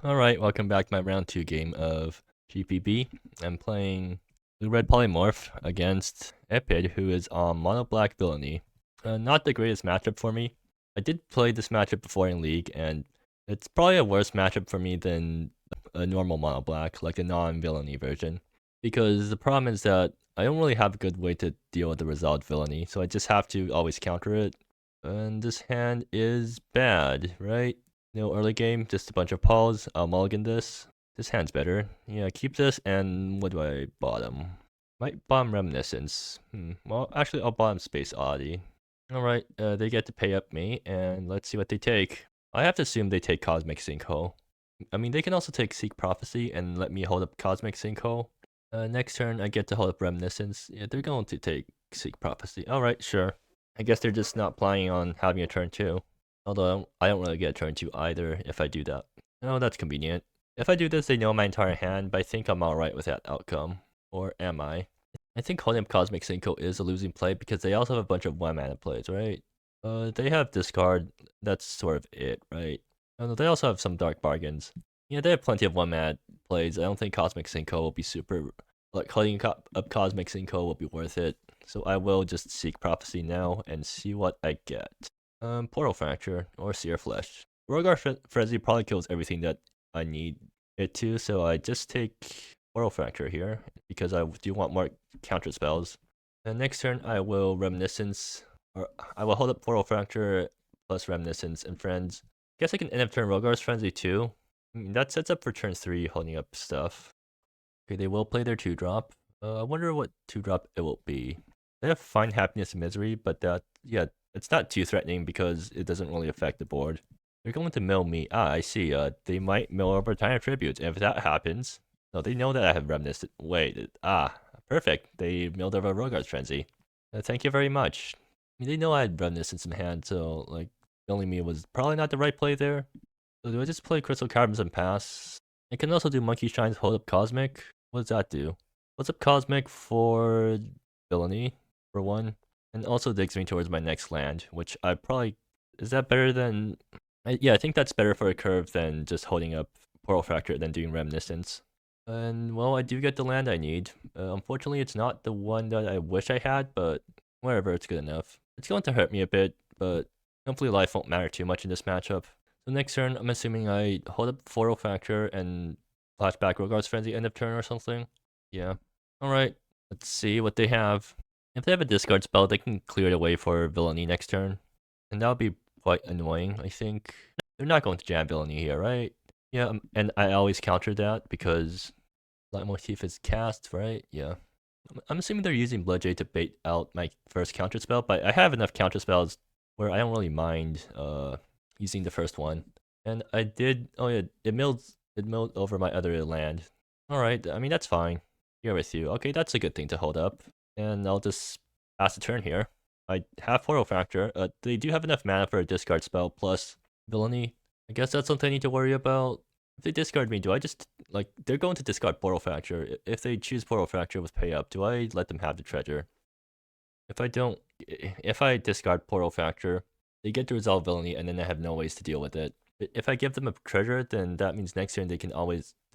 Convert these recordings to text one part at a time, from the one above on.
Alright, welcome back to my round 2 game of GPB. I'm playing Blue-Red Polymorph against Epid, who is on Mono-Black Villainy. Not the greatest matchup for me. I did play this matchup before in League, and it's probably a worse matchup for me than a normal Mono-Black, like a non-Villainy version. Because the problem is that I don't really have a good way to deal with the resolved Villainy, so I just have to always counter it. And this hand is bad, right? No early game, just a bunch of pawns. I'll mulligan this. This hand's better. Yeah, keep this, and what do I bottom? Might bottom Reminiscence. Well, actually, I'll bottom Space Oddity. Alright, they get to pay up me, and let's see what they take. I have to assume they take Cosmic Sinkhole. I mean, they can also take Seek Prophecy and let me hold up Cosmic Sinkhole. Next turn, I get to hold up Reminiscence. Yeah, they're going to take Seek Prophecy. Alright, sure. I guess they're just not planning on having a turn 2. Although I don't really get a turn 2 either if I do that. Oh, that's convenient. If I do this, they know my entire hand, but I think I'm alright with that outcome. Or am I? I think holding up Cosmic Sinkhole is a losing play because they also have a bunch of 1-mana plays, right? They have discard, that's sort of it, right? Oh, no, they also have some dark bargains. Yeah, they have plenty of 1-mana plays. I don't think Cosmic Sinkhole will be super... Like, holding up Cosmic Sinkhole will be worth it. So I will just Seek Prophecy now and see what I get. Portal Fracture or Sear Flesh. Rogar Frenzy probably kills everything that I need it to, so I just take Portal Fracture here because I do want more counter spells. And next turn I will Reminiscence, or I will hold up Portal Fracture plus Reminiscence and Friends. Guess I can end up turn Rogar's Frenzy too. I mean, that sets up for turn 3 holding up stuff. Okay, they will play their 2-drop. I wonder what 2-drop it will be. They have Find Happiness and Misery, but yeah, it's not too threatening because it doesn't really affect the board. They're going to mill me. Ah, I see. They might mill over Tyrant Tributes. And if that happens, no, they know that I have Reminiscent. Wait, perfect. They milled over Rogar's Frenzy. Thank you very much. I mean, they know I had Reminiscence in hand, so, like, milling me was probably not the right play there. So do I just play Crystal Caverns and pass? I can also do Monkey Shines, hold up Cosmic. What does that do? What's up Cosmic for Villainy, for one? And also digs me towards my next land, which I probably... Is that better than... Yeah, I think that's better for a curve than just holding up Portal Fracture than doing Reminiscence. And, well, I do get the land I need. Unfortunately, it's not the one that I wish I had, but whatever, it's good enough. It's going to hurt me a bit, but hopefully life won't matter too much in this matchup. So next turn, I'm assuming I hold up Portal Fracture and flashback Rogar's Frenzy end of turn or something. Yeah. Alright, let's see what they have. If they have a discard spell, they can clear it away for Villainy next turn. And that'll be quite annoying, I think. They're not going to jam Villainy here, right? Yeah, and I always counter that because Leitmotif is cast, right? Yeah. I'm assuming they're using Bloodjade to bait out my first counter spell, but I have enough counter spells where I don't really mind using the first one. And I did... Oh yeah, it milled over my other land. Alright, I mean, that's fine. Here with you. Okay, that's a good thing to hold up. And I'll just pass the turn here. I have Portal Fracture. They do have enough mana for a discard spell plus Villainy. I guess that's something I need to worry about. If they discard me, do I just... Like, they're going to discard Portal Fracture. If they choose Portal Fracture with pay up, do I let them have the treasure? If I don't... If I discard Portal Fracture, they get to resolve Villainy, and then I have no ways to deal with it. If I give them a treasure, then that means next turn they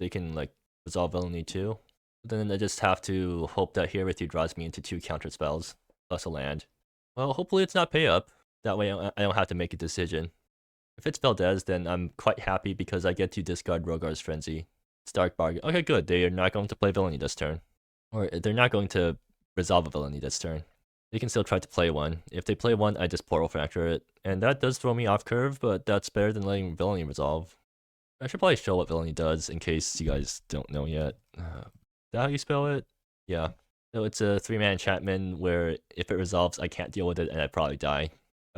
can like resolve Villainy too. Then I just have to hope that Here With You draws me into 2 counter spells plus a land. Well, hopefully it's not pay up. That way I don't have to make a decision. If it's Valdez, then I'm quite happy because I get to discard Rogar's Frenzy. It's Dark Bargain. Okay, good. They are not going to play Villainy this turn. Or they're not going to resolve a Villainy this turn. They can still try to play one. If they play one, I just Portal Fracture it. And that does throw me off curve, but that's better than letting Villainy resolve. I should probably show what Villainy does in case you guys don't know yet. Is that how you spell it? Yeah. So it's a 3-man enchantment where if it resolves, I can't deal with it and I'd probably die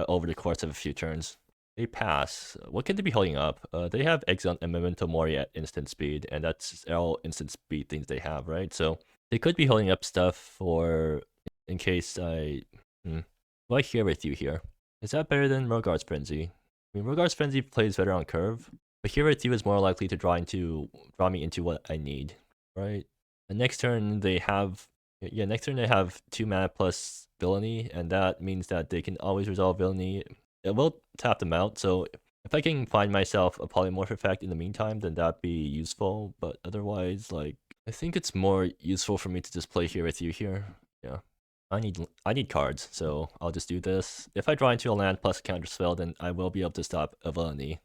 over the course of a few turns. They pass. What can they be holding up? They have Exile and Memento Mori at instant speed, and that's all instant speed things they have, right? So they could be holding up stuff for... in case I... What I Here With You here? Is that better than Rogar's Frenzy? I mean, Rogar's Frenzy plays better on curve, but Here With You is more likely to draw me into what I need, right? And next turn they have... Yeah, next turn they have 2 mana plus Villainy, and that means that they can always resolve Villainy. It will tap them out, so If I can find myself a polymorph effect in the meantime, then that'd be useful. But otherwise, like, I think it's more useful for me to just play here with you here. Yeah. I need cards, so I'll just do this. If I draw into a land plus a counter spell, then I will be able to stop a Villainy.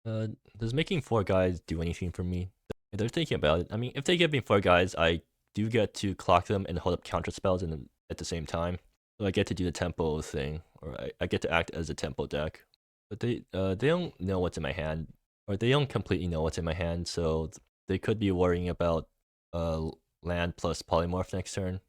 Does making 4 guys do anything for me? They're thinking about it. I mean, if they give me 4 guys, I do get to clock them and hold up counter spells at the same time. So I get to do the tempo thing, or I get to act as a tempo deck. But they don't know what's in my hand, or they don't completely know what's in my hand, so they could be worrying about land plus polymorph next turn,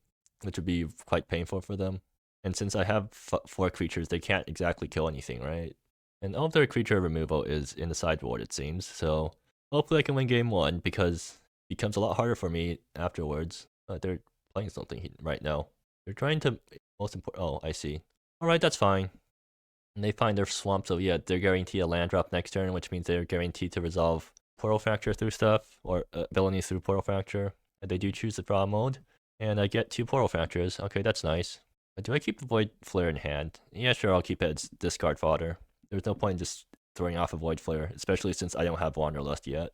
which would be quite painful for them. And since I have 4 creatures, they can't exactly kill anything, right? And all of their creature removal is in the sideboard, it seems. So hopefully I can win game 1, because it becomes a lot harder for me afterwards. They're playing something right now. They're trying to most important. Oh, I see. All right, that's fine. And they find their swamp, so yeah, they're guaranteed a land drop next turn, which means they're guaranteed to resolve Portal Fracture through stuff, or Villainy through Portal Fracture. And they do choose the draw mode, and I get 2 Portal Fractures. Okay, that's nice. Do I keep the Void Flare in hand? Yeah, sure, I'll keep it as discard fodder. There's no point in just throwing off a Void Flare, especially since I don't have Wanderlust yet.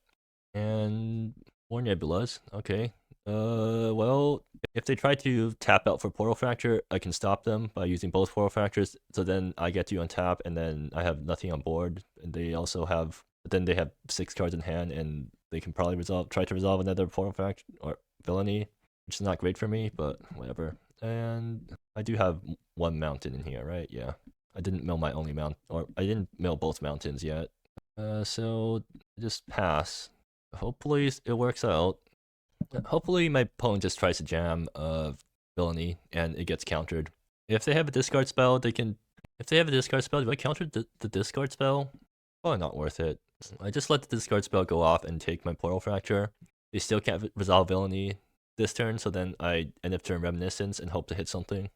And more Nebulas, okay. Well, if they try to tap out for Portal Fracture, I can stop them by using both Portal Fractures, so then I get to untap, and then I have nothing on board, and they also have, but then they have 6 cards in hand, and they can probably try to resolve another Portal Fracture, or Villainy, which is not great for me, but whatever. And I do have 1 mountain in here, right? Yeah. I didn't mill my only mount, or I didn't mill both mountains yet. So just pass. Hopefully it works out. Hopefully my opponent just tries to jam Villainy and it gets countered. If they have a discard spell, they can. If they have a discard spell, do I counter the discard spell? Probably not worth it. I just let the discard spell go off and take my Portal Fracture. They still can't resolve Villainy this turn, so then I end up turn Reminiscence and hope to hit something.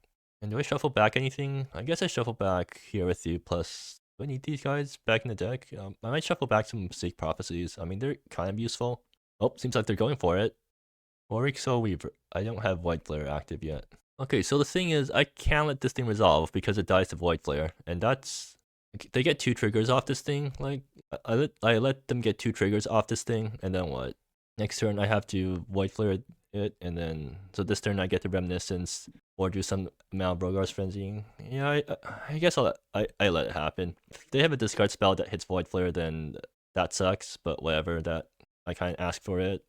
And do I shuffle back anything? I guess I shuffle back here with you, plus do I need these guys back in the deck? I might shuffle back some Seek Prophecies. I mean, they're kind of useful. Oh, seems like they're going for it. Auric Soul Weaver. I don't have Void Flare active yet. Okay, so the thing is, I can't let this thing resolve because it dies to Void Flare, and that's... They get 2 triggers off this thing, like, I let them get 2 triggers off this thing, and then what? Next turn I have to Void Flare it, and then... So this turn I get the Reminiscence, or do some amount of Rogar's Frenzying. Yeah, I guess I let it happen. If they have a discard spell that hits Void Flare, then that sucks, but whatever, that I kind of ask for it.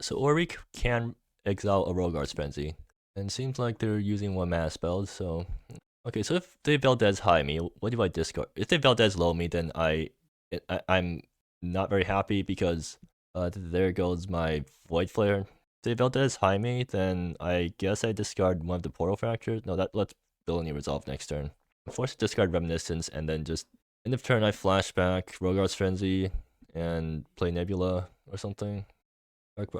So Auric can exile a Rogar's Frenzy, and seems like they're using 1 mana spells, so... Okay, so if they Valdez high me, what do I discard? If they Valdez low me, then I'm not very happy, because there goes my Void Flare. If they Valdez high me, then I guess I discard 1 of the Portal Fractures. No, that lets Villainy resolve next turn. I'm forced to discard Reminiscence, and then just end of turn I flashback Rogar's Frenzy and play Nebula or something.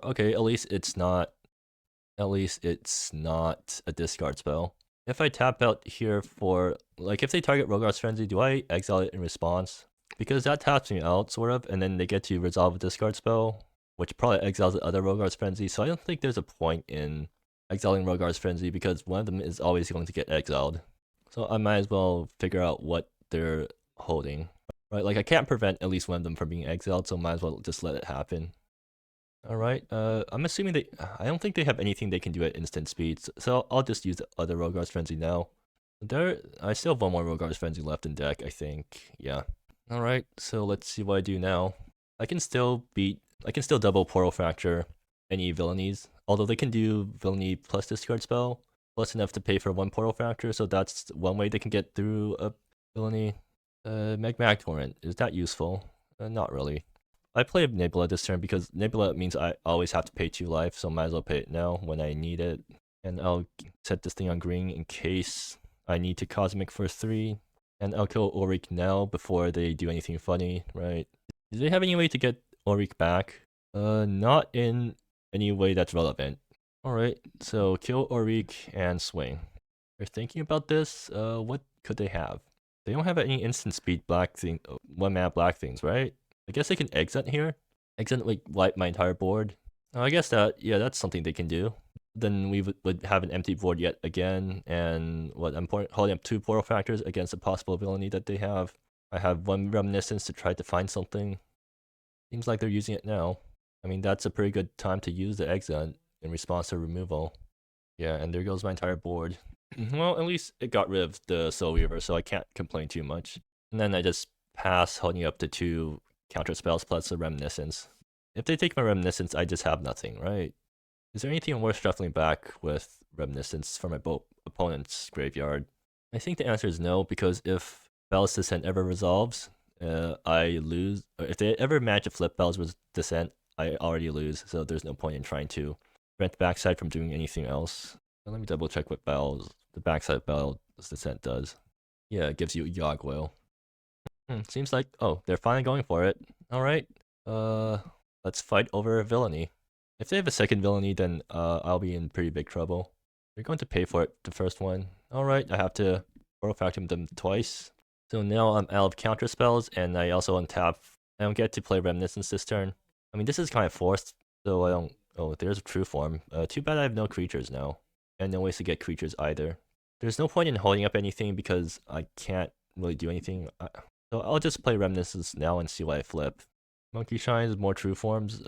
Okay, at least it's not a discard spell. If I tap out here for, like, if they target Rogar's Frenzy, do I exile it in response? Because that taps me out, sort of, and then they get to resolve a discard spell, which probably exiles the other Rogar's Frenzy, so I don't think there's a point in exiling Rogar's Frenzy, because one of them is always going to get exiled. So I might as well figure out what they're holding. Right, like, I can't prevent at least one of them from being exiled, so might as well just let it happen. Alright, I'm assuming I don't think they have anything they can do at instant speed, so I'll just use the other Rogar's Frenzy now. I still have 1 more Rogar's Frenzy left in deck, I think, yeah. Alright, so let's see what I do now. I can still double Portal Fracture any Villainies, although they can do Villainy plus discard spell, plus enough to pay for 1 Portal Fracture, so that's one way they can get through a Villainy. Magmatic Torrent, is that useful? Not really. I play Nebula this turn because Nebula means I always have to pay 2 life, so might as well pay it now when I need it. And I'll set this thing on green in case I need to Cosmic for 3. And I'll kill Auric now before they do anything funny, right? Do they have any way to get Auric back? Not in any way that's relevant. Alright, so kill Auric and swing. They're thinking about this. What could they have? They don't have any instant speed black thing, 1 mana black things, right? I guess they can exit here. Exit, like, wipe my entire board. Oh, I guess yeah, that's something they can do. then we would have an empty board yet again, and what I'm holding up 2 portal factors against a possible villainy that they have. I have 1 reminiscence to try to find something. Seems like they're using it now. I mean, that's a pretty good time to use the exit in response to removal. Yeah, and there goes my entire board. Well, at least it got rid of the Soul Weaver, so I can't complain too much. And then I just pass, holding up the 2 counter spells plus a reminiscence. If they take my reminiscence, I just have nothing, right? Is there anything worth shuffling back with reminiscence from my opponent's graveyard? I think the answer is no, because if Bell's Descent ever resolves, I lose. Or if they ever manage to flip Bell's Descent, I already lose, so there's no point in trying to prevent the backside from doing anything else. So let me double check what the backside of Bell's Descent does. Yeah, it gives you a Yogg-Will. Seems like, oh, they're finally going for it. Alright, let's fight over Villainy. If they have a second Villainy, then I'll be in pretty big trouble. They're going to pay for it, the first one. Alright, I have to portal factor them twice. So now I'm out of counter spells, and I also untap. I don't get to play Reminiscence this turn. I mean, this is kind of forced, so I don't... Oh, there's a True Form. Too bad I have no creatures now. And no ways to get creatures either. There's no point in holding up anything because I can't really do anything. So I'll just play Reminiscence now and see what I flip. Monkey Shines, more True Forms.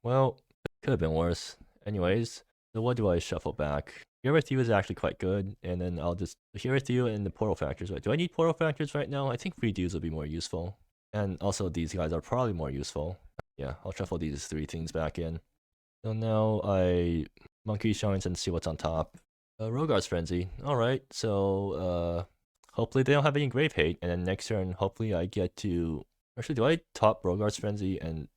Well, could have been worse. Anyways, so what do I shuffle back? Here with You is actually quite good, and then I'll just Here with You and the portal factors. Do I need portal factors right now? I think redos will be more useful. And also these guys are probably more useful. Yeah, I'll shuffle these 3 things back in. So now I Monkey Shines and see what's on top. Rogar's Frenzy. Alright, so hopefully they don't have any Grave Hate, and then next turn hopefully I get to... Actually, do I top Rogar's Frenzy and...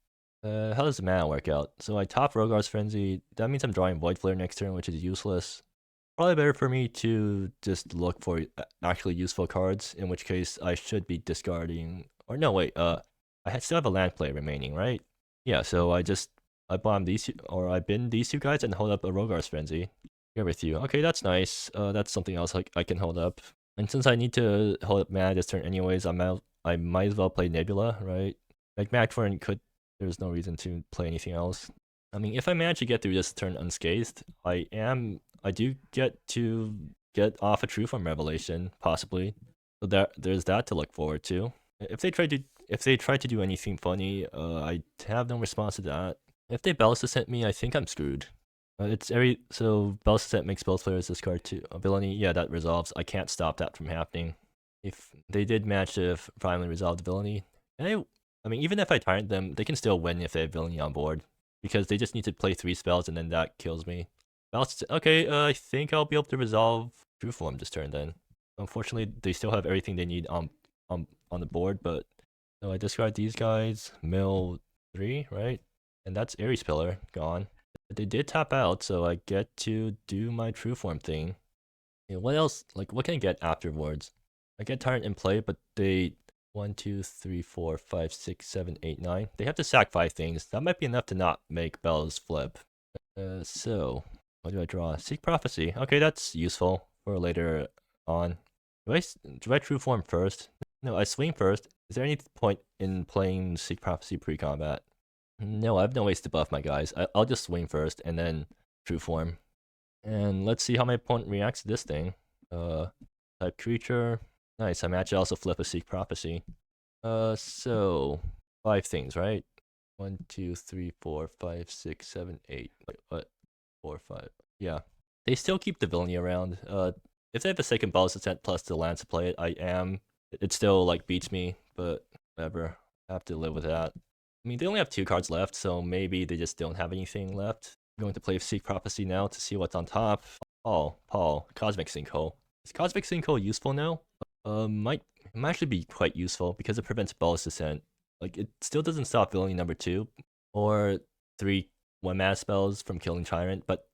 how does the mana work out? So I top Rogar's Frenzy, that means I'm drawing Void Flare next turn, which is useless. Probably better for me to just look for actually useful cards, in which case I should be discarding... Or no, wait, I still have a land play remaining, right? Yeah, so I bomb these, or I bin these 2 guys and hold up a Rogar's Frenzy. Here with You. Okay, that's nice. That's something else I can hold up. And since I need to hold up mana this turn anyways, I might as well play Nebula, right? Like Magthorn could... There's no reason to play anything else. I mean, if I manage to get through this turn unscathed, I do get to get off a True Form Revelation, possibly. So there's that to look forward to. If they try to do anything funny, I have no response to that. If they Bell's Descent me, I think I'm screwed. So Bell's Descent makes both players discard 2 Villainy. Yeah, that resolves. I can't stop that from happening. If they did manage to finally resolve the Villainy, I mean, even if I tyrant them, they can still win if they have Villainy on board, because they just need to play 3 spells and then that kills me. Okay, I think I'll be able to resolve True Form this turn then. Unfortunately, they still have everything they need on the board, but so I discard these guys, mill 3, right? And that's Ares Pillar gone. But they did tap out, so I get to do my True Form thing. Yeah, what else? Like, what can I get afterwards? I get Tyrant in play, but they 1, 2, 3, 4, 5, 6, 7, 8, 9. They have to sack 5 things. That might be enough to not make Bell's flip. So what do I draw? Seek Prophecy. Okay, that's useful for later on. Do I True Form first? No, I swing first. Is there any point in playing Seek Prophecy pre-combat? No, I have no ways to buff my guys. I'll just swing first and then True Form. And let's see how my opponent reacts to this thing. Type creature. Nice, I might also flip a Seek Prophecy. So 5 things, right? 1, 2, 3, 4, 5, 6, 7, 8. Wait, what? 4, 5. Yeah. They still keep the Villainy around. If they have a second Bell's Descent plus the land to play it, it still like beats me, but whatever. I have to live with that. I mean, they only have 2 cards left, so maybe they just don't have anything left. I'm going to play Seek Prophecy now to see what's on top. Paul, Cosmic Sinkhole. Is Cosmic Sinkhole useful now? Might actually be quite useful because it prevents Bell's Descent. Like, it still doesn't stop Villainy number 2 or 3 1-mana spells from killing Tyrant, but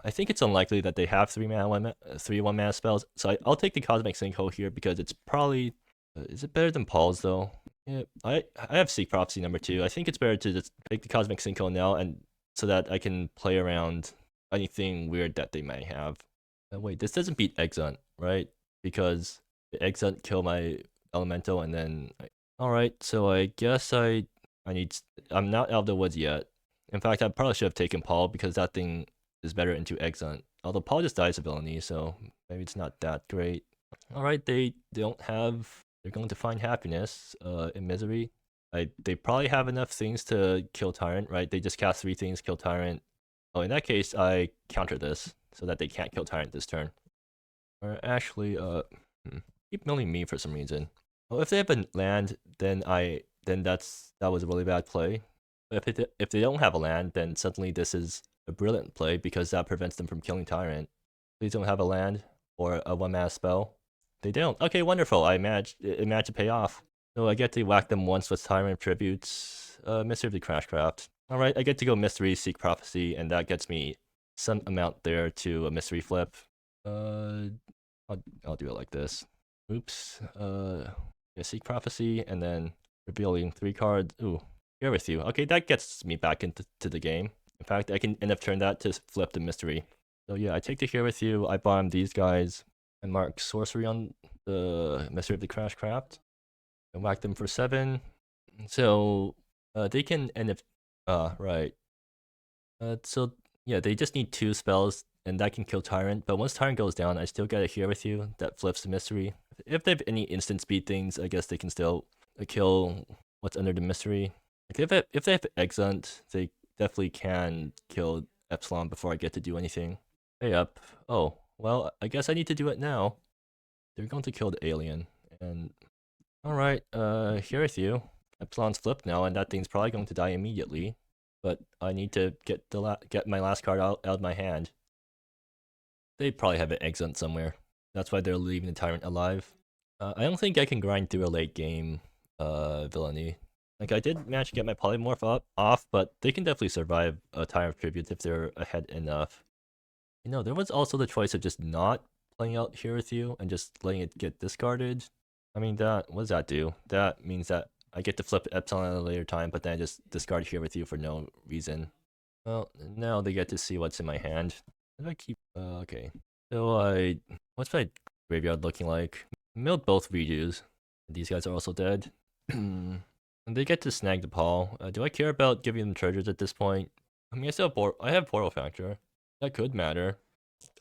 I think it's unlikely that they have 3 1-mana spells. So I'll take the Cosmic Sinkhole here because it's probably... is it better than Paul's though? Yeah, I have Seek Prophecy number 2. I think it's better to just take the Cosmic Sinkhole now, and so that I can play around anything weird that they might have. Wait, this doesn't beat Exunt, right? Because the Exunt kill my Elemental, and then... Alright, so I guess I'm not out of the woods yet. In fact, I probably should have taken Paul, because that thing is better into Exant. Although Paul just dies of Villainy, so maybe it's not that great. Alright, they don't have... They're going to find happiness in Misery. They probably have enough things to kill Tyrant, right? They just cast 3 things, kill Tyrant. Oh, in that case, I counter this, so that they can't kill Tyrant this turn. Or actually, keep milling me for some reason. Well, if they have a land, then that was a really bad play. But if they don't have a land, then suddenly this is a brilliant play because that prevents them from killing Tyrant. Please don't have a land or a 1-mana spell. They don't. Okay, wonderful. It managed to pay off. So I get to whack them once with Tyrant Tributes. Mystery of the Crashcraft. Alright, I get to go Mystery, Seek Prophecy, and that gets me some amount there to a Mystery flip. I'll do it like this. Oops. Yeah, Seek Prophecy, and then revealing 3 cards. Ooh, here with you. Okay, that gets me back into the game. In fact, I can end up turn that to flip the Mystery. So yeah, I take the Here With You, I bomb these guys, and mark Sorcery on the Mystery of the Crashcraft, and whack them for 7. So, they can end up, right. So, yeah, they just need 2 spells, and that can kill Tyrant, but once Tyrant goes down, I still get a Here With You that flips the Mystery. If they have any instant speed things, I guess they can still kill what's under the Mystery. Like if they have Exant, they definitely can kill Epsilon before I get to do anything. Hey up. Oh, well, I guess I need to do it now. They're going to kill the alien, and... Alright, here with you. Epsilon's flipped now, and that thing's probably going to die immediately. But I need to get my last card out of my hand. They probably have an Exant somewhere. That's why they're leaving the Tyrant alive. I don't think I can grind through a late game Villainy. Like, I did manage to get my Polymorph off, but they can definitely survive a Tyrant Tribute if they're ahead enough. You know, there was also the choice of just not playing out Here With You and just letting it get discarded. I mean, what does that do? That means that I get to flip Epsilon at a later time, but then I just discard Here With You for no reason. Well, now they get to see what's in my hand. How do I keep... okay. So what's my graveyard looking like? Milled both redos. These guys are also dead. And they get to snag the Paul. Do I care about giving them treasures at this point? I mean, I have Portal Factor. That could matter.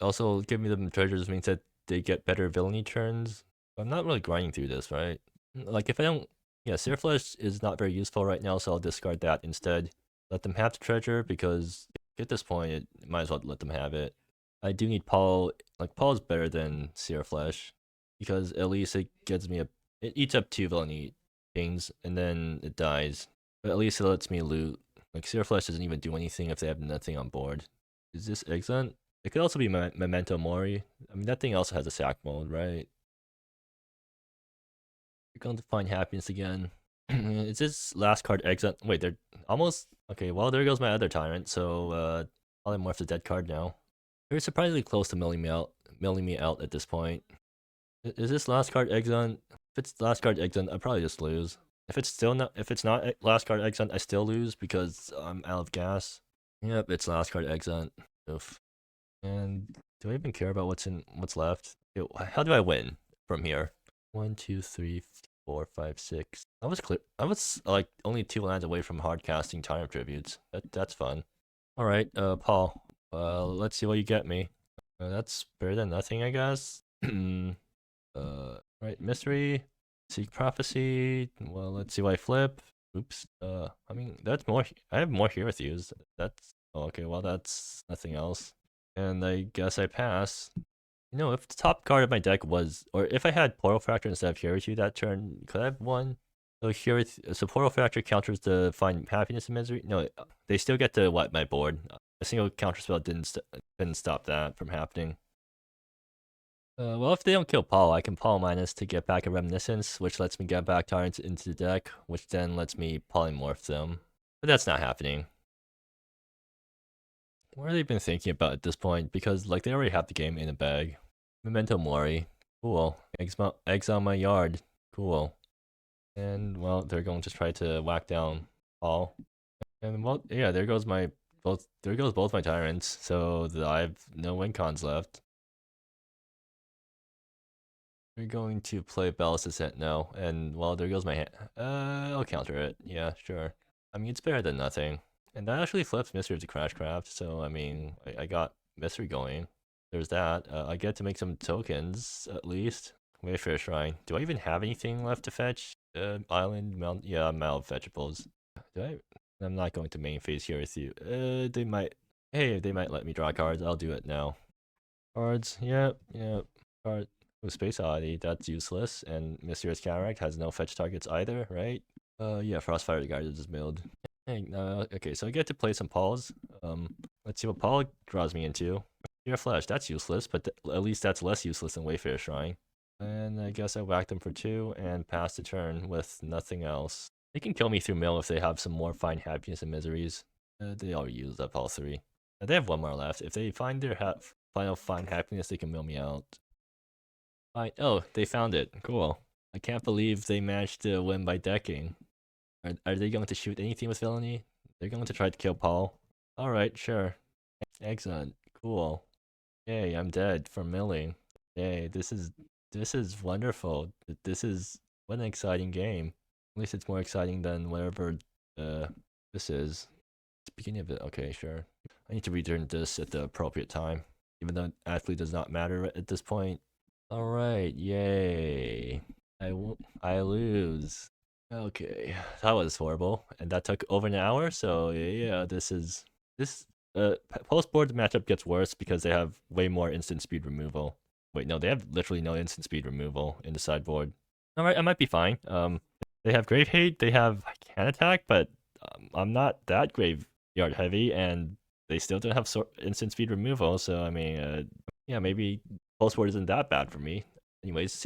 Also, giving them treasures means that they get better Villainy turns. I'm not really grinding through this, right? Like, if I don't... Yeah, Searflesh is not very useful right now, so I'll discard that instead. Let them have the treasure, because at this point, it might as well let them have it. I do need Paul. Like, Paul's better than Searflesh, because at least it gets me it eats up 2 Villainy things, and then it dies. But at least it lets me loot. Like, Searflesh doesn't even do anything if they have nothing on board. Is this Exant? It could also be Memento Mori. I mean, that thing also has a sack mode, right? You're going to find happiness again. Is this last card Exant? Wait, they're almost... Okay, well, there goes my other Tyrant, so, Polymorph's a dead card now. They're surprisingly close to milling me out at this point. Is this last card Exant? If it's last card Exant, I probably just lose. If it's not last card Exant, I still lose because I'm out of gas. Yep, it's last card Exant. Oof. And do I even care about what's left? How do I win from here? 1, 2, 3, 4, 5, 6. I was like only 2 lands away from hard casting Tyrant Tributes. That's fun. Alright, Paul. Let's see what you get me. That's better than nothing, I guess. Right, Mystery, Seek Prophecy. Well, let's see what I flip. Oops. I mean, that's more. I have more Here With Yous. That's... Oh, okay, well, that's nothing else. And I guess I pass. You know, if the top card of my deck was... Or if I had Portal Factor instead of Here With You that turn, could I have won? So Portal Factor counters the Find Happiness and Misery? No, they still get to wipe my board. A single counterspell didn't stop that from happening. Well, if they don't kill Paul, I can Paul minus to get back a Reminiscence, which lets me get back Tyrants into the deck, which then lets me Polymorph them. But that's not happening. What have they been thinking about at this point? Because, like, they already have the game in a bag. Memento Mori. Cool. Eggs on my yard. Cool. And, well, they're going to try to whack down Paul. And, well, yeah, there goes both my Tyrants, so I have no win cons left. We're going to play Ballast Ascent now, and well, there goes my hand. I'll counter it. Yeah, sure. I mean, it's better than nothing. And that actually flips Mystery to Crashcraft, so I mean, I got Mystery going. There's that. I get to make some tokens, at least. Wayfarer Shrine. Do I even have anything left to fetch? Island, Mount, yeah, I'm out of fetchables. Do I? I'm not going to main phase here with you. They might, hey, they might let me draw cards. I'll do it now. Cards, yep. Card, oh, Space Oddity, that's useless. And Mysterious Cataract has no fetch targets either, right? Yeah, Frostfire the Guardians is milled. Hey, okay, so I get to play some Pauls. Let's see what Paul draws me into. Your Flesh, that's useless, but at least that's less useless than Wayfarer Shrine. And I guess I whack them for 2 and pass the turn with nothing else. They can kill me through mill if they have some more Find Happiness and Miseries. They already used up all 3. They have 1 more left. If they find their final Find Happiness, they can mill me out. Fine. Oh, they found it. Cool. I can't believe they managed to win by decking. Are they going to shoot anything with Villainy? They're going to try to kill Paul. Alright, sure. Excellent. Cool. Yay, I'm dead from milling. Yay, this is wonderful. This is what an exciting game. At least it's more exciting than whatever this is. It's the beginning of it. Okay, sure. I need to return this at the appropriate time, even though it actually does not matter at this point. Alright, yay. I lose. Okay, that was horrible, and that took over an hour. So yeah, this post-board matchup gets worse because they have way more instant speed removal. Wait, no, they have literally no instant speed removal in the sideboard. All right, I might be fine. They have Grave Hate, they have Can Attack, but I'm not that graveyard heavy, and they still don't have instant speed removal. So I mean, yeah, maybe post-board isn't that bad for me. Anyways,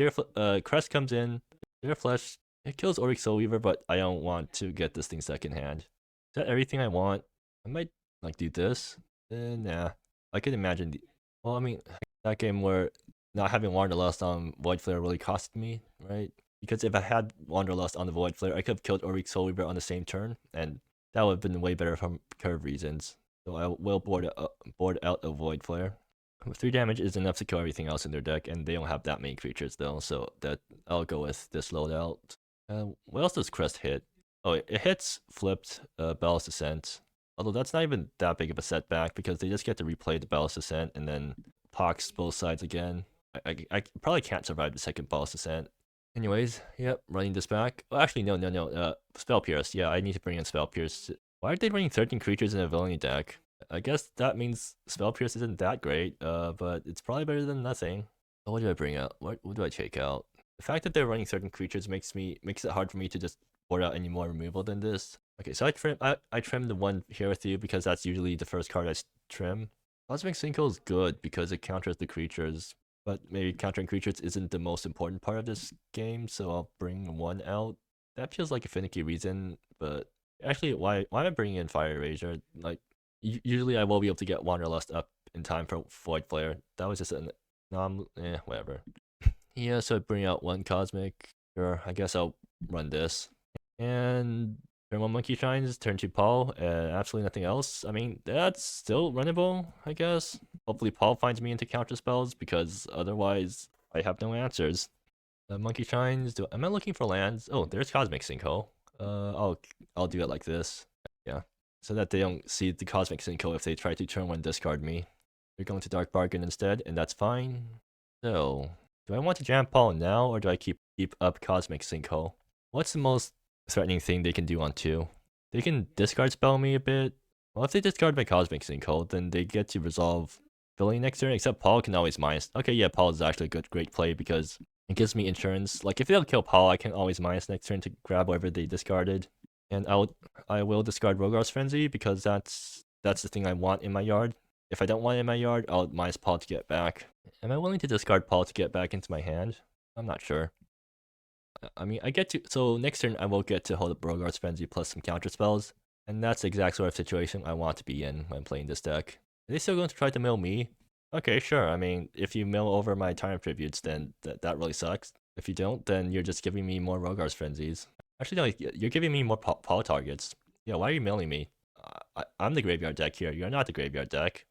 Crest comes in, Seer Flesh. It kills Auric Soulweaver, but I don't want to get this thing secondhand. Is that everything I want? I might like do this. Nah. I could imagine well, I mean, that game where not having Wanderlust on Void Flare really costed me, right? Because if I had Wanderlust on the Void Flare, I could have killed Auric Soulweaver on the same turn, and that would have been way better from curve reasons. So I will board out a Void Flare. 3 damage is enough to kill everything else in their deck, and they don't have that many creatures though, so that I'll go with this loadout. What else does Crest hit? Oh, it hits flipped Ballast Descent. Although that's not even that big of a setback because they just get to replay the Ballast Descent and then pox both sides again. I probably can't survive the second Ballast Descent. Anyways, yep, running this back. Oh, actually, no. Spell Pierce. Yeah, I need to bring in Spell Pierce. Why are they running 13 creatures in a Villainy deck? I guess that means Spell Pierce isn't that great, but it's probably better than nothing. Oh, what do I bring out? What do I take out? The fact that they're running certain creatures makes it hard for me to just board out any more removal than this. Okay, so I trim the one here with you because that's usually the first card I trim. Cosmic Sinkhole is good because it counters the creatures, but maybe countering creatures isn't the most important part of this game, so I'll bring 1 out. That feels like a finicky reason, but actually, why am I bringing in Fire Erasure? Like, usually I will be able to get Wanderlust up in time for Void Flare. That was just whatever. Yeah, so I bring out 1 Cosmic. Sure, I guess I'll run this. And turn 1 Monkey Shines, turn 2 Paul, absolutely nothing else. I mean, that's still runnable, I guess. Hopefully Paul finds me into counter spells, because otherwise I have no answers. Monkey Shines, am I looking for lands? Oh, there's Cosmic Sinkhole. I'll do it like this. Yeah, so that they don't see the Cosmic Sinkhole if they try to turn 1 discard me. They're going to Dark Bargain instead, and that's fine. So, do I want to jam Paul now, or do I keep up Cosmic Sinkhole? What's the most threatening thing they can do on 2? They can discard spell me a bit. Well, if they discard my Cosmic Sinkhole, then they get to resolve Villainy next turn, except Paul can always minus. Okay, yeah, Paul is actually a great play because it gives me insurance. Like, if they don't kill Paul, I can always minus next turn to grab whatever they discarded. And I will discard Rogar's Frenzy because that's the thing I want in my yard. If I don't want it in my yard, I'll minus Paul to get back. Am I willing to discard Paul to get back into my hand? I'm not sure. I mean, so next turn I will get to hold up Rogar's Frenzy plus some counter spells, and that's the exact sort of situation I want to be in when playing this deck. Are they still going to try to mill me? Okay, sure. I mean, if you mill over my Time Tributes, then that really sucks. If you don't, then you're just giving me more Rogar's Frenzies. Actually, no, you're giving me more Paul targets. Yeah, why are you milling me? I'm the graveyard deck here. You're not the graveyard deck.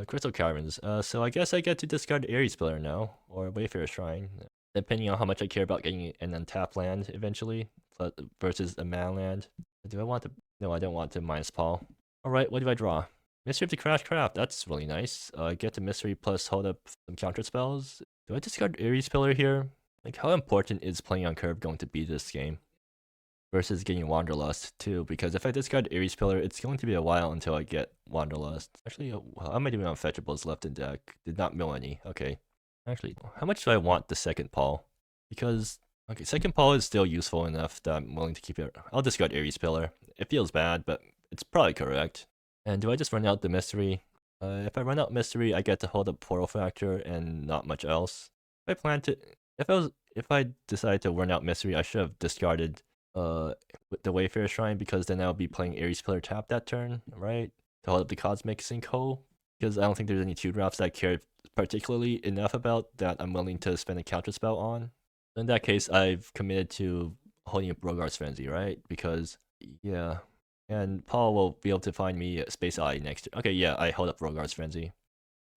Crystal Caverns. So I guess I get to discard Ares Pillar now, or Wayfarer Shrine, depending on how much I care about getting an untapped land eventually, versus a mana land. Do I want to? No, I don't want to minus Paul. Alright, what do I draw? Mystery of the Crash Craft, that's really nice. Get the mystery plus hold up some counter spells. Do I discard Ares Pillar here? Like, how important is playing on curve going to be this game? Versus getting Wanderlust too, because if I discard Ares Pillar, it's going to be a while until I get Wanderlust. Actually, how am I doing on fetchables left in deck? Did not mill any. Okay. Actually, how much do I want the second Paul? Because, okay, second Paul is still useful enough that I'm willing to keep it. I'll discard Ares Pillar. It feels bad, but it's probably correct. And do I just run out the mystery? If I run out mystery, I get to hold up Portal Factor and not much else. If I plan to, if I decide to run out mystery, I should have discarded with the Wayfarer Shrine, because then I'll be playing Ares Pillar tap that turn, right? To hold up the Cosmic Sinkhole. Because I don't think there's any 2 drafts that I care particularly enough about that I'm willing to spend a counter spell on. In that case, I've committed to holding up Rogar's Frenzy, right? Because, yeah. And Paul will be able to find me a Space Eye next turn. Okay, yeah, I hold up Rogar's Frenzy.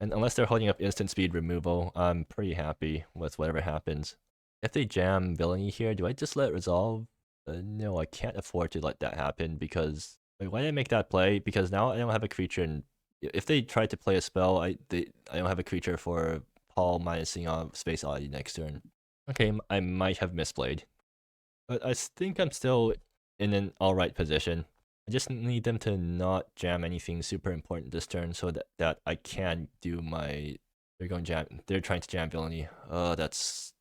And unless they're holding up instant speed removal, I'm pretty happy with whatever happens. If they jam Villainy here, do I just let it resolve? No, I can't afford to let that happen, because... Wait, why did I make that play? Because now I don't have a creature, and if they try to play a spell, I don't have a creature for Paul minusing on Space Oddity next turn. Okay, I might have misplayed. But I think I'm still in an alright position. I just need them to not jam anything super important this turn so that I can do my... They're trying to jam Villainy. That's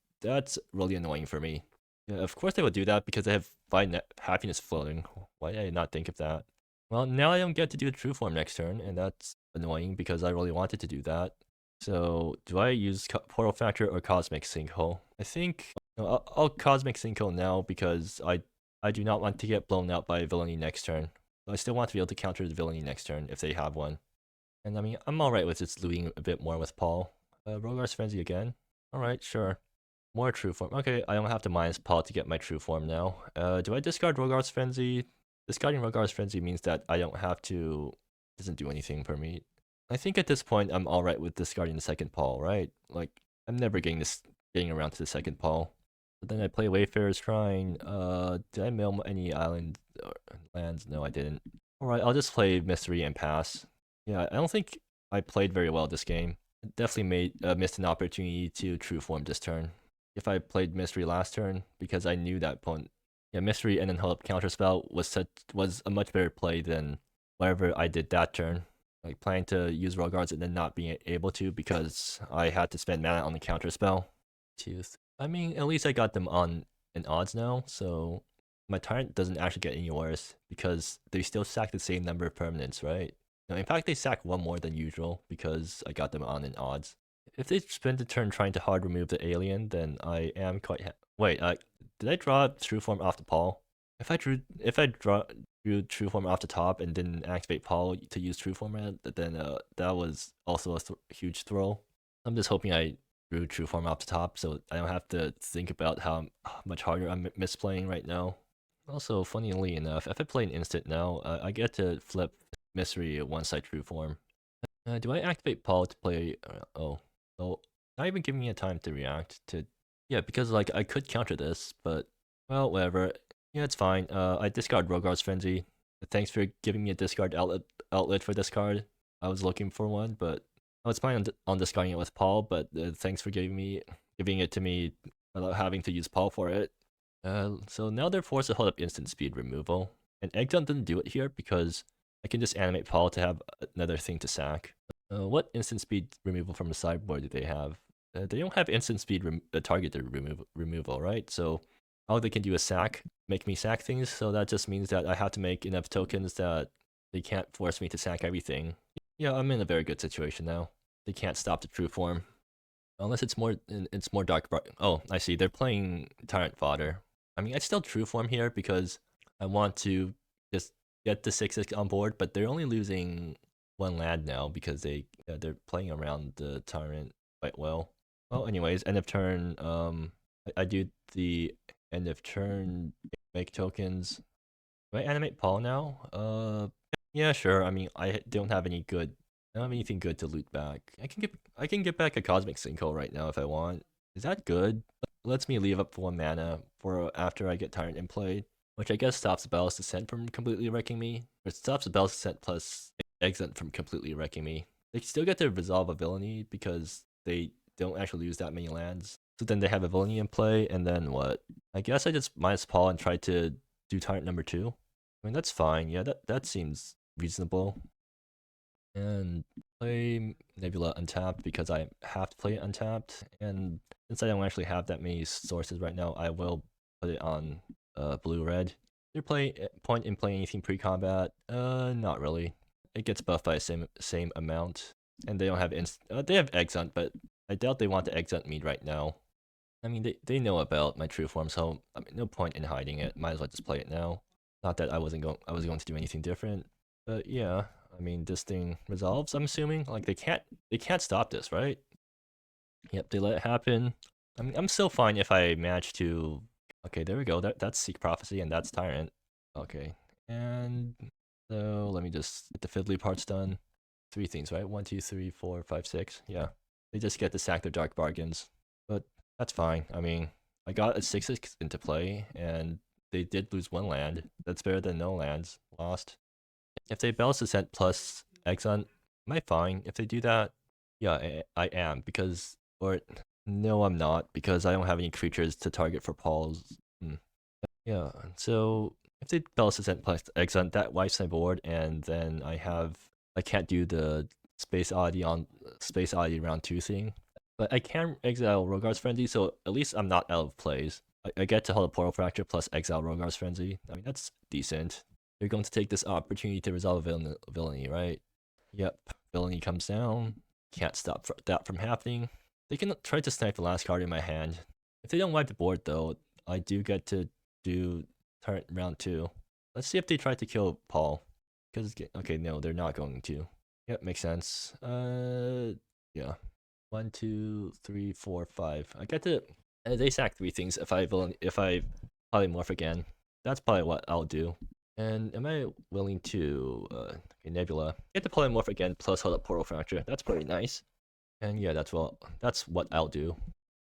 really annoying for me. Yeah, of course they would do that because they have Find Happiness floating. Why did I not think of that? Well, now I don't get to do the True Form next turn, and that's annoying because I really wanted to do that. So, do I use Portal Factor or Cosmic Sinkhole? I think no, I'll Cosmic Sinkhole now because I do not want to get blown out by Villainy next turn. I still want to be able to counter the Villainy next turn if they have one. And I mean, I'm alright with just looting a bit more with Paul. Rogar's Frenzy again? Alright, sure. More True Form. Okay, I don't have to minus Paul to get my True Form now. Do I discard Rogar's Frenzy? Discarding Rogar's Frenzy means that I don't have to... doesn't do anything for me. I think at this point I'm alright with discarding the second Paul, right? Like, I'm never getting around to the second Paul. But then I play Wayfarer's Shrine. Did I mill any island lands? No, I didn't. Alright, I'll just play Mystery and pass. Yeah, I don't think I played very well this game. I definitely missed an opportunity to True Form this turn. If I played Mystery last turn, because I knew that opponent. Yeah, Mystery and then hold up Counterspell was a much better play than whatever I did that turn. Like planning to use Rogards and then not being able to because I had to spend mana on the Counterspell. I mean, at least I got them on in odds now, so my Tyrant doesn't actually get any worse because they still sack the same number of permanents, right? No, in fact, they sack one more than usual because I got them on in odds. If they spend the turn trying to hard remove the alien, then I am quite wait, did I draw True Form off the Paul? If I drew True Form off the top and didn't activate Paul to use True Form, then that was also a huge throw. I'm just hoping I drew True Form off the top so I don't have to think about how much harder I'm misplaying right now. Also, funnily enough, if I play an instant now, I get to flip Mystery once I True Form. Do I activate Paul to play... oh, not even giving me a time to react to... Yeah, because like I could counter this, but... well, whatever. Yeah, it's fine. I discard Rogar's Frenzy. Thanks for giving me a discard outlet for this card. I was looking for one, but... I was planning on discarding it with Paul, but thanks for giving it to me without having to use Paul for it. So now they're forced to hold up instant speed removal. And Eggdon didn't do it here because I can just animate Paul to have another thing to sack. What instant speed removal from the sideboard do they have? They don't have instant speed targeted removal, right? So all they can do is make me sack things, so that just means that I have to make enough tokens that they can't force me to sack everything. Yeah, I'm in a very good situation now. They can't stop the True Form. Unless it's more dark. Oh, I see. They're playing Tyrant Fodder. I mean, I still True Form here because I want to just get the 6/6 on board, but they're only losing one land now because they're playing around the Tyrant quite well. Well, anyways, end of turn. I do the end of turn make tokens. Do I animate Paul now? Yeah, sure. I mean, I don't have anything good to loot back. I can get back a Cosmic Sinkhole right now if I want. Is that good? Lets me leave up 1 mana for after I get Tyrant in play. which I guess stops the Ballast Descent from completely wrecking me, or it stops the Ballast Descent plus Exit from completely wrecking me. They still get to resolve a Villainy because they don't actually lose that many lands. So then they have a Villainy in play, and then what? I guess I just minus Paul and try to do Tyrant number 2. I mean, that's fine. Yeah, that seems reasonable. And play Nebula untapped because I have to play it untapped. And since I don't actually have that many sources right now, I will put it on blue-red. Is there point in playing anything pre-combat? Not really. It gets buffed by the same amount. And they don't have they have Exunt, but I doubt they want to Exunt me right now. I mean, they know about my true form, so I mean, no point in hiding it. Might as well just play it now. Not that I was going to do anything different, but yeah. I mean, this thing resolves. I'm assuming like they can't stop this, right? Yep, they let it happen. I mean, I'm still fine if I manage to. Okay, there we go. That's Seek Prophecy and that's Tyrant. Okay, and so let me just get the fiddly parts done. 3 things, right? 1, 2, 3, 4, 5, 6. Yeah, they just get to sack their Dark Bargains, but that's fine. I mean, I got a 6/6 into play, and they did lose 1 land. That's better than no lands lost. If they Ballast Descent plus Exxon, am I fine? If they do that, yeah, I am, because, or, no, I'm not, because I don't have any creatures to target for Paul's. Yeah, so if they Ballast Descent plus Exxon, that wipes my board, and then I can't do the Space Oddity on Space Oddity round 2 thing. But I can exile Rogar's Frenzy, so at least I'm not out of plays. I get to hold a Portal Fracture plus exile Rogar's Frenzy. I mean, that's decent. They're going to take this opportunity to resolve Villainy, right? Yep, Villainy comes down. Can't stop that from happening. They can try to snipe the last card in my hand. If they don't wipe the board, though, I do get to do turn round 2. Let's see if they try to kill Paul. Because, okay, no, they're not going to. Yep, makes sense. Yeah. 1, 2, 3, 4, 5. I get to. They sack 3 things if I polymorph again. That's probably what I'll do. And am I willing to okay, Nebula get the polymorph again plus hold up Portal Fracture? That's pretty nice. And yeah, that's what I'll do.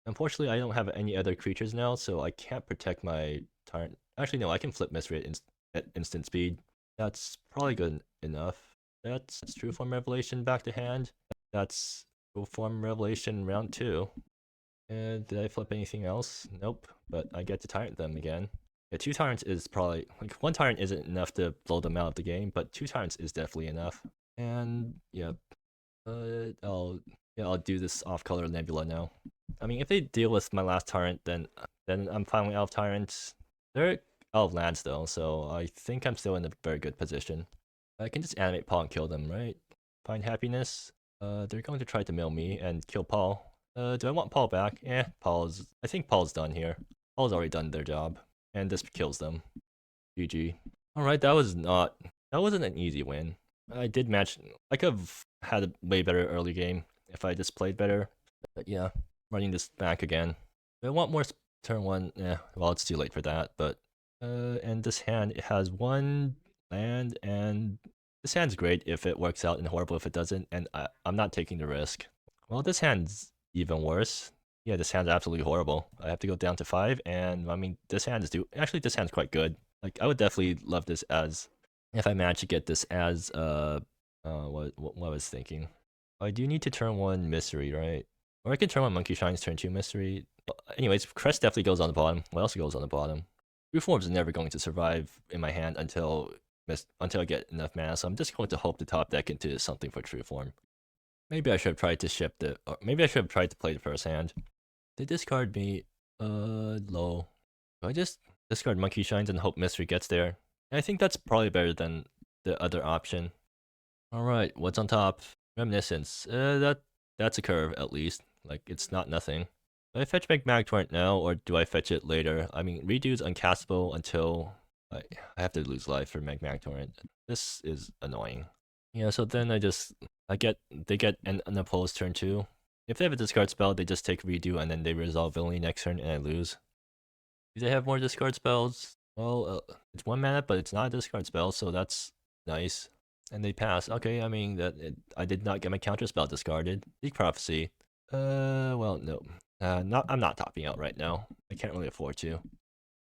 Unfortunately, I don't have any other creatures now, so I can't protect my Tyrant. Actually, no, I can flip Mystery at instant speed. That's probably good enough. That's True Form Revelation back to hand. That's True Form Revelation round 2. And did I flip anything else? Nope. But I get to Tyrant them again. Yeah, 2 Tyrants is probably, like, 1 Tyrant isn't enough to blow them out of the game, but 2 Tyrants is definitely enough. And yeah, I'll do this off-color Nebula now. I mean, if they deal with my last Tyrant, then I'm finally out of Tyrants. They're out of lands though, so I think I'm still in a very good position. I can just animate Paul and kill them, right? Find happiness. They're going to try to mill me and kill Paul. Do I want Paul back? I think Paul's done here. Paul's already done their job. And this kills them. GG. Alright, that wasn't an easy win. I did match. I could have had a way better early game if I just played better. But yeah, running this back again. Do I want more turn 1? Yeah, well, it's too late for that. But, and this hand, it has 1 land, and this hand's great if it works out and horrible if it doesn't, and I'm not taking the risk. Well, this hand's even worse. Yeah, this hand's absolutely horrible. I have to go down to 5, and I mean, this hand is actually, this hand's quite good. Like, I would definitely love this as, if I manage to get this as, what I was thinking. I do need to turn 1 Mystery, right? Or I can turn 1 Monkey Shines, turn 2 Mystery. Anyways, Crest definitely goes on the bottom. What else goes on the bottom? Reforms is never going to survive in my hand until I get enough mana, so I'm just going to hope the top deck into something for True Form. Maybe I should have tried to or maybe I should have tried to play the first hand. They discard me, low. Do I just discard Monkey Shines and hope Mystery gets there? I think that's probably better than the other option. Alright, what's on top? Reminiscence. That's a curve, at least. Like, it's not nothing. Do I fetch Magmatic Torrent now, or do I fetch it later? I mean, Redo's uncastable until I have to lose life for Magmatic Torrent. This is annoying. Yeah, so then they get an unopposed turn 2. If they have a discard spell, they just take Redo and then they resolve Villainy next turn and I lose. Do they have more discard spells? Well, it's 1 mana, but it's not a discard spell, so that's nice. And they pass. Okay, I mean, I did not get my counter spell discarded. Seek Prophecy. Well, no. I'm not topping out right now. I can't really afford to.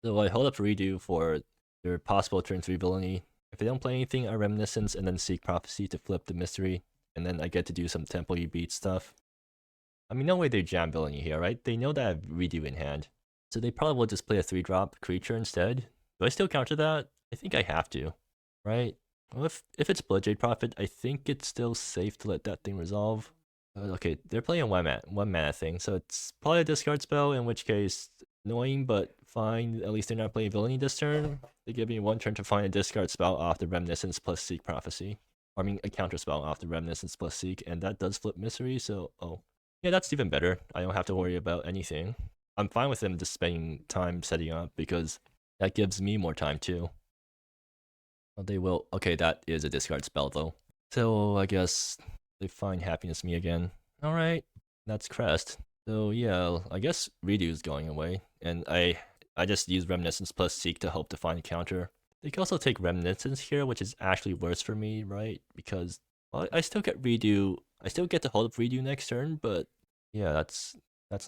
So I hold up Redo for their possible turn 3 Villainy. If they don't play anything, I Reminiscence and then Seek Prophecy to flip the Mystery, and then I get to do some Temple You Beat stuff. I mean, no way they jam Villainy here, right? They know that I have Redo in hand. So they probably will just play a 3-drop creature instead. Do I still counter that? I think I have to, right? Well, if it's Bloodjade Prophet, I think it's still safe to let that thing resolve. Okay, they're playing one mana thing, so it's probably a discard spell, in which case, annoying, but fine. At least they're not playing Villainy this turn. They give me 1 turn to find a discard spell off the Reminiscence plus Seek Prophecy. I mean, a counter spell off the Reminiscence plus Seek, and that does flip Mystery, so, oh. Yeah, that's even better. I don't have to worry about anything. I'm fine with them just spending time setting up, because that gives me more time, too. Oh, they will. Okay, that is a discard spell, though. So, I guess they find happiness me again. Alright, that's Crest. So yeah, I guess Redo is going away, and I just use Reminiscence plus Seek to hope to find a counter. They can also take Reminiscence here, which is actually worse for me, right? Because, well, I still get Redo, I still get to hold up Redo next turn, but yeah, that's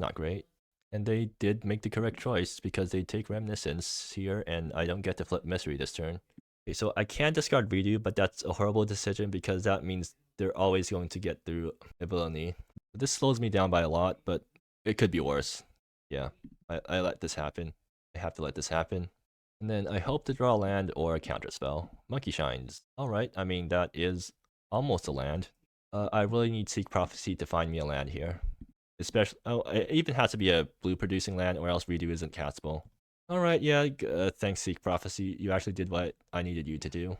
not great. And they did make the correct choice, because they take Reminiscence here, and I don't get to flip Mystery this turn. Okay, so I can discard Redo, but that's a horrible decision, because that means they're always going to get through Villainy. This slows me down by a lot, but it could be worse. Yeah, I let this happen. I have to let this happen. And then I hope to draw a land or a counter spell. Monkey Shines. Alright, I mean, that is almost a land. I really need Seek Prophecy to find me a land here. Especially, oh, it even has to be a blue producing land, or else Redo isn't castable. Alright, yeah, thanks Seek Prophecy. You actually did what I needed you to do.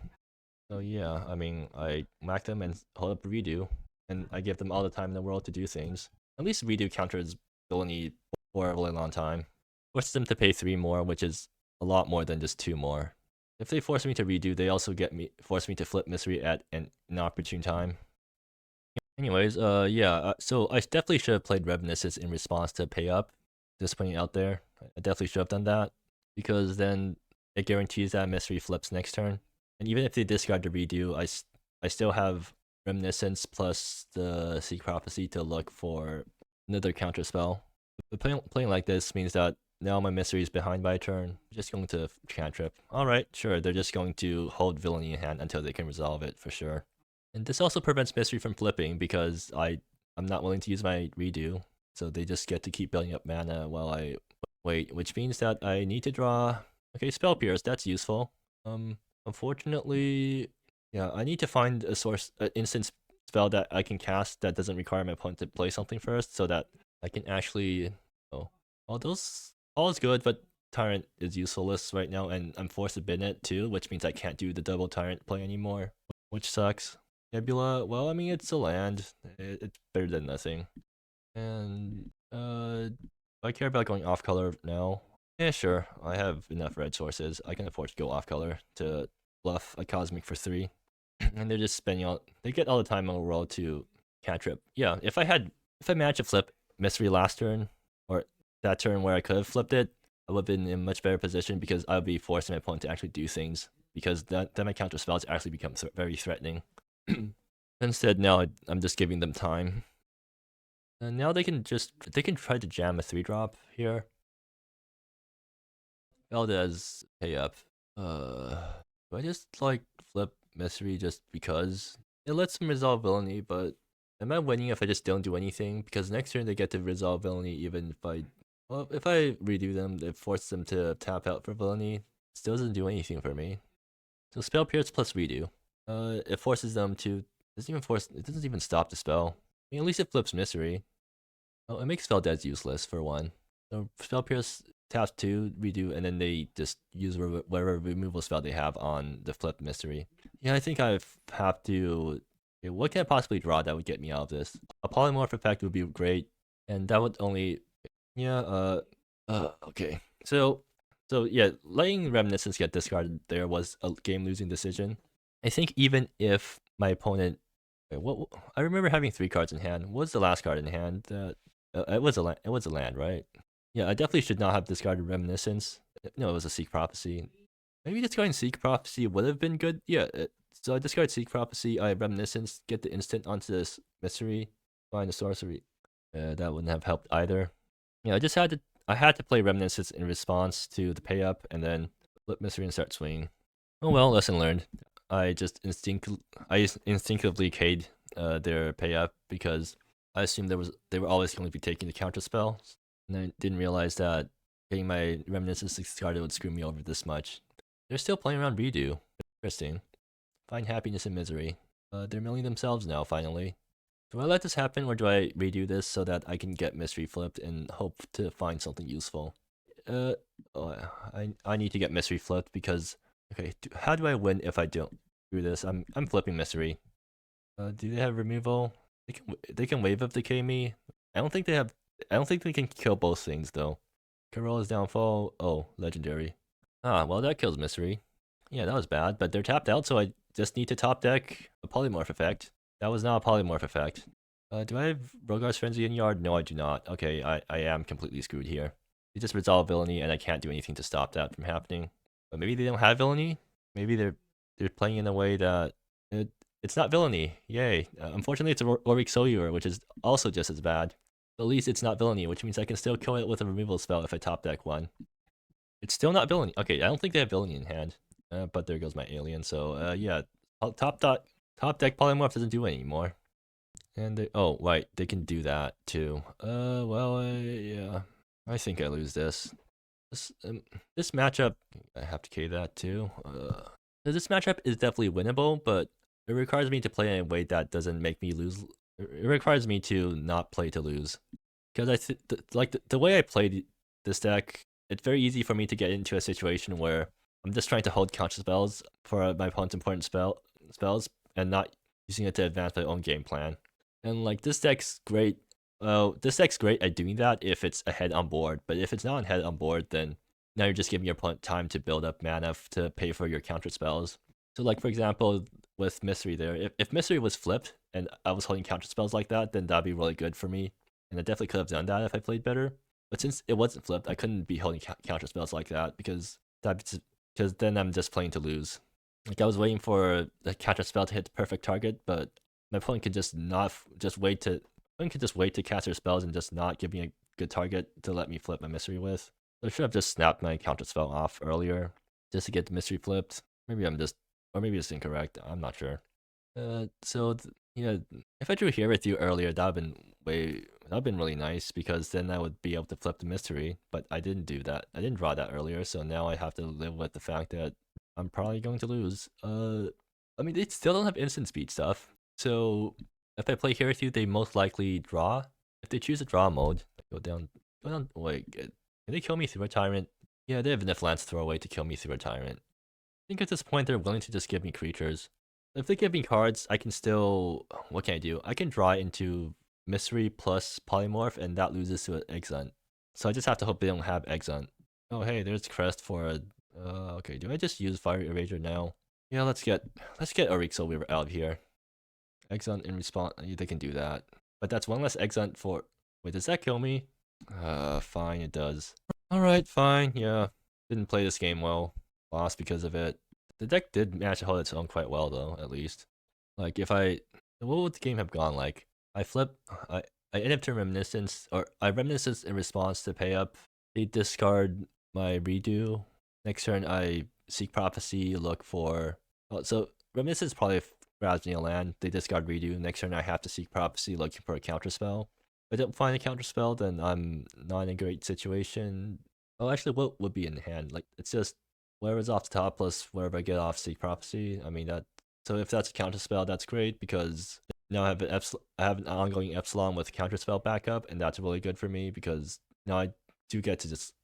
So yeah, I mean, I whack them and hold up Redo, and I give them all the time in the world to do things. At least Redo counters Villainy for a really long time. Forces them to pay 3 more, which is a lot more than just 2 more. If they force me to Redo, they also force me to flip Mystery at an inopportune time. Anyways, yeah, so I definitely should have played Reminiscence in response to Pay Up. Just putting it out there. I definitely should have done that, because then it guarantees that Mystery flips next turn. And even if they discard the Redo, I still have Reminiscence plus the Seek Prophecy to look for another counter spell. But playing like this means that now my Mystery is behind by a turn. I'm just going to cantrip. Alright, sure, they're just going to hold Villainy in hand until they can resolve it, for sure. And this also prevents Mystery from flipping, because I'm not willing to use my Redo. So they just get to keep building up mana while I wait, which means that I need to draw... Okay, Spell Pierce, that's useful. Unfortunately, yeah, I need to find a source, an instant spell that I can cast that doesn't require my opponent to play something first, so that I can actually... Oh, all is good, but Tyrant is useless right now, and I'm forced to bin it too, which means I can't do the double Tyrant play anymore, which sucks. Nebula, well, I mean, it's a land. It's better than nothing. And, do I care about going off color now? Yeah, sure. I have enough red sources. I can afford to go off color to bluff a Cosmic for 3. And they're just spending all... They get all the time in the world to cantrip. Yeah, if I managed to flip Mystery last turn, or that turn where I could have flipped it, I would have been in a much better position, because I would be forcing my opponent to actually do things. Because then my counter spells actually become very threatening. Instead, now I'm just giving them time. And now they can try to jam a 3-drop here. Valdez Pay Up. Do I just like flip Mystery just because? It lets them resolve Villainy, but am I winning if I just don't do anything? Because next turn they get to resolve Villainy even if if I redo them, it forces them to tap out for Villainy. It still doesn't do anything for me. So Spell Pierce plus Redo. It forces them to... It doesn't even stop the spell. I mean, at least it flips Mystery. Oh, it makes Valdez useless for 1. So Spell Pierce taps 2, Redo, and then they just use whatever removal spell they have on the flip Mystery. Yeah, I think I have to... Okay, what can I possibly draw that would get me out of this? A Polymorph effect would be great, and that would only... Yeah, okay. So yeah, letting Reminiscence get discarded there was a game-losing decision. I think even if my opponent... Wait, I remember having 3 cards in hand. What was the last card in hand? It was a land, right? Yeah, I definitely should not have discarded Reminiscence. No, it was a Seek Prophecy. Maybe discarding Seek Prophecy would have been good. Yeah, so I discard Seek Prophecy, I Reminiscence, get the instant onto this Mystery, find the sorcery. That wouldn't have helped either. Yeah, I had to play Reminiscence in response to the Pay Up, and then flip mystery and start swinging. Oh well, lesson learned. I instinctively K'd their pay up because I assumed they were always going to be taking the counter spell, and I didn't realize that getting my reminiscence discarded would screw me over this much. They're still playing around redo. Interesting. Find happiness in misery. They're milling themselves now, finally. Do I let this happen, or do I redo this so that I can get mystery flipped and hope to find something useful? Oh, I need to get mystery flipped because okay, how do I win if I don't do this? I'm flipping mystery. Do they have removal? They can wave up decay me. I don't think they have. I don't think they can kill both things though. Corolla's downfall. Oh, legendary. Ah, well that kills mystery. Yeah, that was bad, but they're tapped out, so I just need to top deck a polymorph effect. That was not a polymorph effect. Do I have Rogar's Frenzy in yard? No, I do not. Okay, I am completely screwed here. They just resolve Villainy, and I can't do anything to stop that from happening. But maybe they don't have Villainy? Maybe they're playing in a way that it's not Villainy. Yay. Unfortunately, it's a Auric Solar, which is also just as bad. But at least it's not Villainy, which means I can still kill it with a removal spell if I top deck one. It's still not Villainy. Okay, I don't think they have Villainy in hand. But there goes my alien. So yeah, top deck polymorph doesn't do it anymore. And they, oh right, they can do that too. Well, yeah, I think I lose this. This matchup, I have to K that too. This matchup is definitely winnable, but it requires me to play in a way that doesn't make me lose. It requires me to not play to lose, because the way I played this deck, it's very easy for me to get into a situation where I'm just trying to hold counter spells for my opponent's important spells and not using it to advance my own game plan. And like this deck's great. This deck's great at doing that if it's ahead on board, but if it's not ahead on board, then now you're just giving your opponent time to build up mana to pay for your counter spells. So like for example, with Mystery there, if Mystery was flipped and I was holding counter spells like that, then that'd be really good for me. And I definitely could have done that if I played better. But since it wasn't flipped, I couldn't be holding counter spells like that because then I'm just playing to lose. Like I was waiting for the counter spell to hit the perfect target, but my opponent could just wait to cast their spells and just not give me a good target to let me flip my mystery with. So I should have just snapped my counter spell off earlier just to get the mystery flipped. Maybe maybe it's incorrect. I'm not sure. Yeah, if I drew here with you earlier, that'd been really nice because then I would be able to flip the mystery. But I didn't do that. I didn't draw that earlier, so now I have to live with the fact that I'm probably going to lose. I mean, they still don't have instant speed stuff. So if I play here with you, they most likely draw. If they choose a draw mode, go down. Wait, can they kill me through a tyrant? Yeah, they have enough lance throwaway to kill me through a tyrant. I think at this point they're willing to just give me creatures. If they give me cards, I can still. What can I do? I can draw into Mystery plus Polymorph, and that loses to an Exunt. So I just have to hope they don't have Exunt. Oh hey, there's Crest for a. Okay, do I just use Fire Eraser now? Yeah, let's get Auric Solar out of here. Exunt in response, they can do that. But that's one less Exunt for. Wait, does that kill me? Fine, it does. Alright, fine, yeah. Didn't play this game well. Lost because of it. The deck did manage to hold its own quite well, though, at least. Like, what would the game have gone like? I end up to Reminiscence, or I Reminiscence in response to pay up. They discard my redo. Next turn, I Seek Prophecy, look for. Oh, so, Reminiscence probably grabs me a land. They discard redo. Next turn, I have to Seek Prophecy, looking for a counterspell. If I don't find a counterspell, then I'm not in a great situation. Oh, actually, what would be in hand? Like, it's just whatever's off the top plus whatever I get off Seek Prophecy. I mean that. So if that's a counterspell, that's great because now I have an ongoing Epsilon with counterspell backup, and that's really good for me because now I do get to just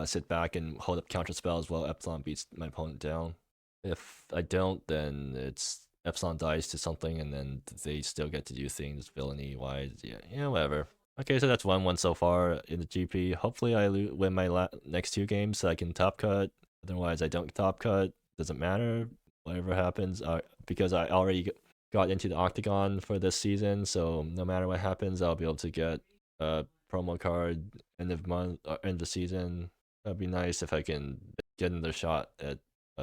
sit back and hold up counterspells while Epsilon beats my opponent down. If I don't, then it's Epsilon dies to something, and then they still get to do things villainy wise. Yeah, whatever. Okay, so that's 1-1 so far in the GP. Hopefully I win my next 2 games so I can top cut. Otherwise I don't top cut. Doesn't matter. Whatever happens, because I already got into the Octagon for this season, so no matter what happens, I'll be able to get a promo card end of month or end of season. That'd be nice if I can get another shot at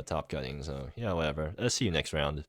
top cutting. So yeah, whatever. I'll see you next round.